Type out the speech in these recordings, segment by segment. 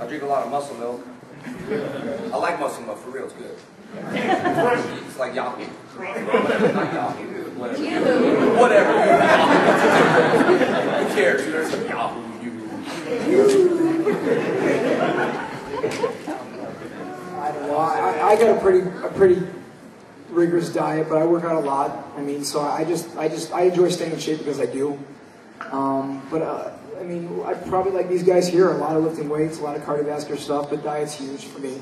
drink a lot of muscle milk. I like muscle milk, for real, it's good. It's like Yahoo. Not Yahoo, whatever. Who cares? There's some Yahoo. I don't know. I got a pretty rigorous diet, but I work out a lot. I mean, so I enjoy staying in shape because I do. I mean, I probably like these guys here, a lot of lifting weights, a lot of cardiovascular stuff, but diet's huge for me.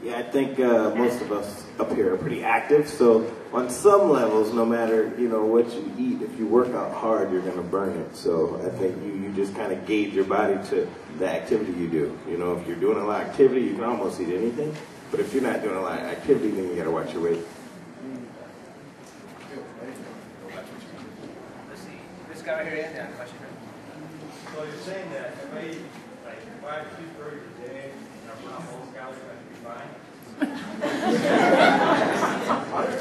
Yeah, I think most of us up here are pretty active, so on some levels, no matter, what you eat, if you work out hard, you're going to burn it. So I think you just kind of gauge your body to the activity you do. If you're doing a lot of activity, you can almost eat anything, but if you're not doing a lot of activity, then you got to watch your weight. Let's see, this guy right here, yeah, question. So you're saying that if I eat like 5 cheeseburgers a day and I'm not whole calories, I should be fine?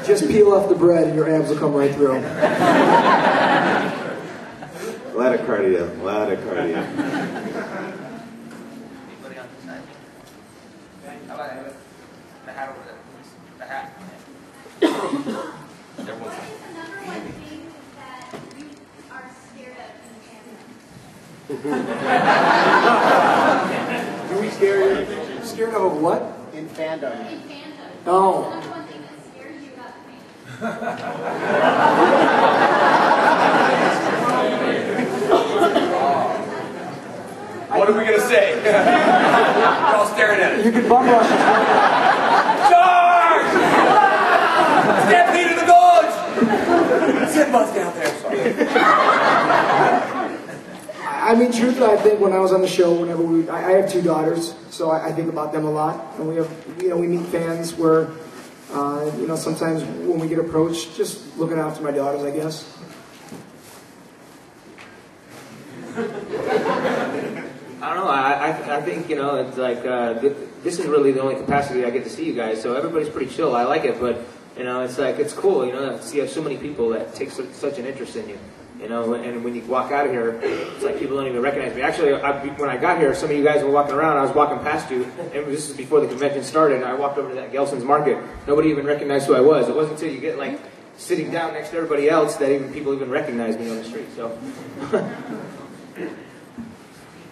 Just peel off the bread and your abs will come right through. A lot of cardio, a lot of cardio. Anybody on this side? How about the hat over there? The hat. Everyone's What is another one thing that you are scared of in fandom? Are we scared of what? In fandom. In fandom. Oh. What's another one thing that scares you about fandom? What are we gonna say? We're all staring at it. You can bum rush us. Charge! Stampede in the gorge! Sit bus down there, sorry. I mean, truthfully, I think when I was on the show, whenever I have 2 daughters, so I think about them a lot, and we have, we meet fans where, sometimes when we get approached, just looking after my daughters, I guess. I don't know. I think it's like this is really the only capacity I get to see you guys. So everybody's pretty chill. I like it, but it's like it's cool. To see so many people that take such an interest in you. And when you walk out of here, it's like people don't even recognize me. Actually, when I got here, some of you guys were walking around. I was walking past you, and this is before the convention started. And I walked over to that Gelson's Market. Nobody even recognized who I was. It wasn't until you get sitting down next to everybody else that people even recognize me on the street. So.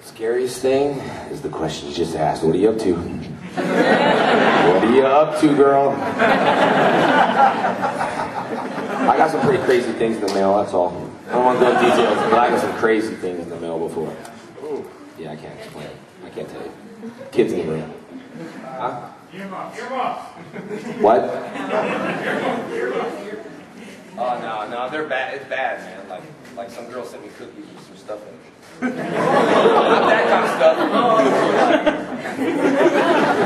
Scariest thing is the question you just asked. What are you up to? What are you up to, girl? I got some pretty crazy things in the mail, that's all. I don't want to go into details, but I got some crazy things in the mail before. Yeah, I can't explain it. I can't tell you. Kids in the room. Huh? Earmuffs. What? Oh, no, they're bad. It's bad, man. Like some girl sent me cookies with some stuff in it. Not that kind of stuff.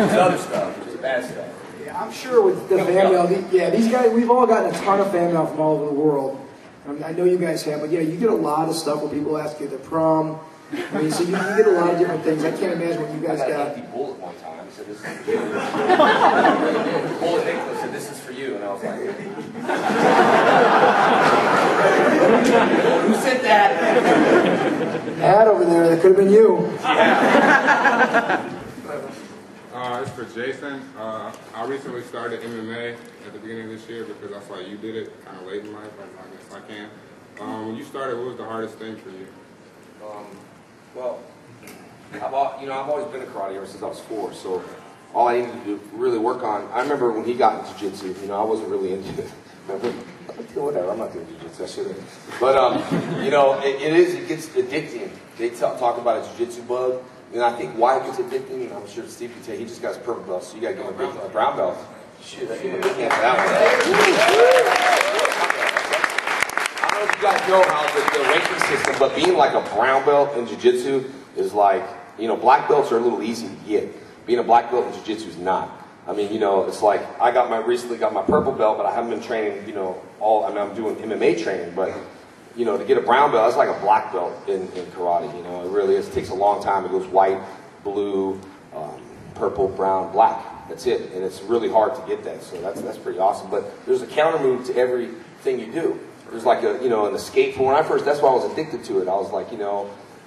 It's other stuff, just bad stuff. Yeah, I'm sure with the fan mail, these guys, we've all gotten a ton of fan mail from all over the world. I know you guys have, but yeah, you get a lot of stuff where people ask you their prom. I mean, so you get a lot of different things. I can't imagine what you guys got. I got an empty bullet one time. He said, "This is for you." Bullet Nicholas said, "This is for you," and I was like, "Who sent that?" Ad over there, that could have been you. It's for Jason. I recently started MMA at the beginning of this year because I saw you did it kind of late in life. I guess I can. When you started, what was the hardest thing for you? Well, I've always been a karate ever since I was 4, so all I needed to really work on, I remember when he got into jiu-jitsu, I wasn't really into it. Whatever, I'm not doing jiu-jitsu, I shouldn't. But, it gets addicting. They talk about a jiu-jitsu bug, and I think why it gets addicting, and I'm sure Steve can tell you, he just got his purple belt, so you got to give him a big brown belt. Shit, I give him a big hand for that one. I don't know if you guys know how the ranking system, but being like a brown belt in jiu-jitsu is like, black belts are a little easy to get. Being a black belt in jiu-jitsu is not. I mean, it's like, I recently got my purple belt, but I haven't been training, I'm doing MMA training, but, to get a brown belt, it's like a black belt in karate, it really is. It takes a long time. It goes white, blue, purple, brown, black. That's it. And it's really hard to get that, so that's pretty awesome. But there's a counter move to everything you do. There's like an escape from when I first, that's why I was addicted to it. I was like,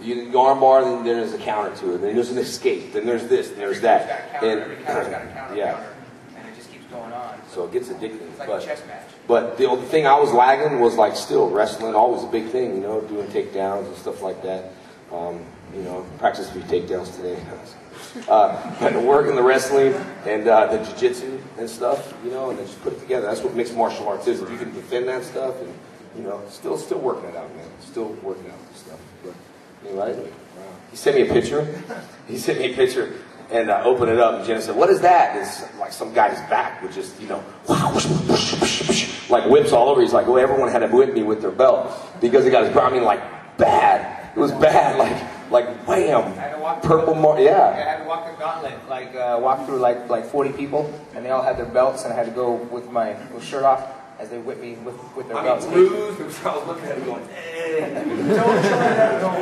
You go armbar, then there's a counter to it. Then there's an escape. Then there's this. And there's that. Every counter's got a counter, yeah. counter, and it just keeps going on. So it gets addicting. It's like a chess match. But the only thing I was lagging was like still wrestling, always a big thing, you know, doing takedowns and stuff like that. You know, practice 3 takedowns today. But working the wrestling and the jiu-jitsu and stuff, you know, and then just put it together. That's what mixed martial arts is. If you can defend that stuff and, you know, still working it out, man. Still working out the stuff. But anyway, wow. He sent me a picture. He sent me a picture. And I opened it up, and Jenna said, "What is that?" It's like some guy's back with just, you know, like whips all over. He's like, "Oh, everyone had to whip me with their belt because he got his brow." I mean, like bad. It was bad, like wham, purple mark. Yeah. I had to walk the gauntlet, like walk through like 40 people, and they all had their belts, and I had to go with my shirt off as they whipped me with their belts. Bruised. I was looking at him going, don't try that, don't.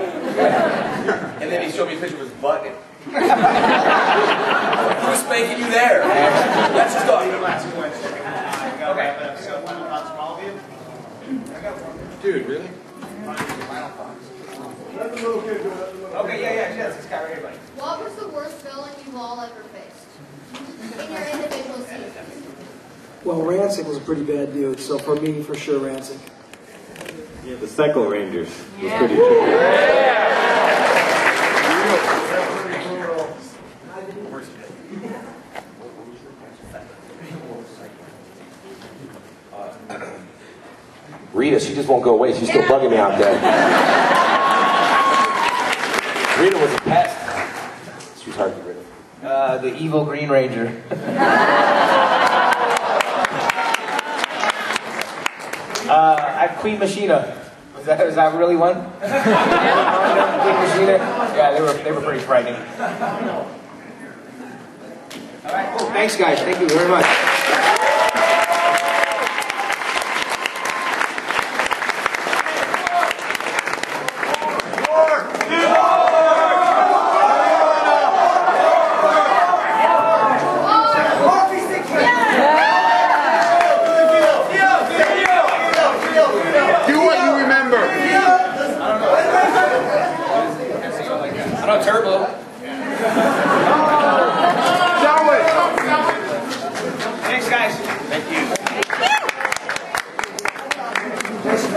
And then he showed me a picture of his butt. Who's spanking you there? That's just all. Okay. So, final thoughts from all of you? Dude, really? Final thoughts. Okay, yeah, this guy right here, buddy. What was the worst villain you've all ever faced in your individual seasons? Well, Rancic was a pretty bad dude, so for me, for sure, Rancic. Yeah, the Psycho Rangers was pretty tricky. Rita, she just won't go away. She's still bugging me out there. Rita was a pest. She was hard to get rid of. The evil Green Ranger. I have Queen Machina. Is that really one? Queen Machina? Yeah, they were pretty frightening. All right, cool. Thanks, guys. Thank you very much. I know Turbo.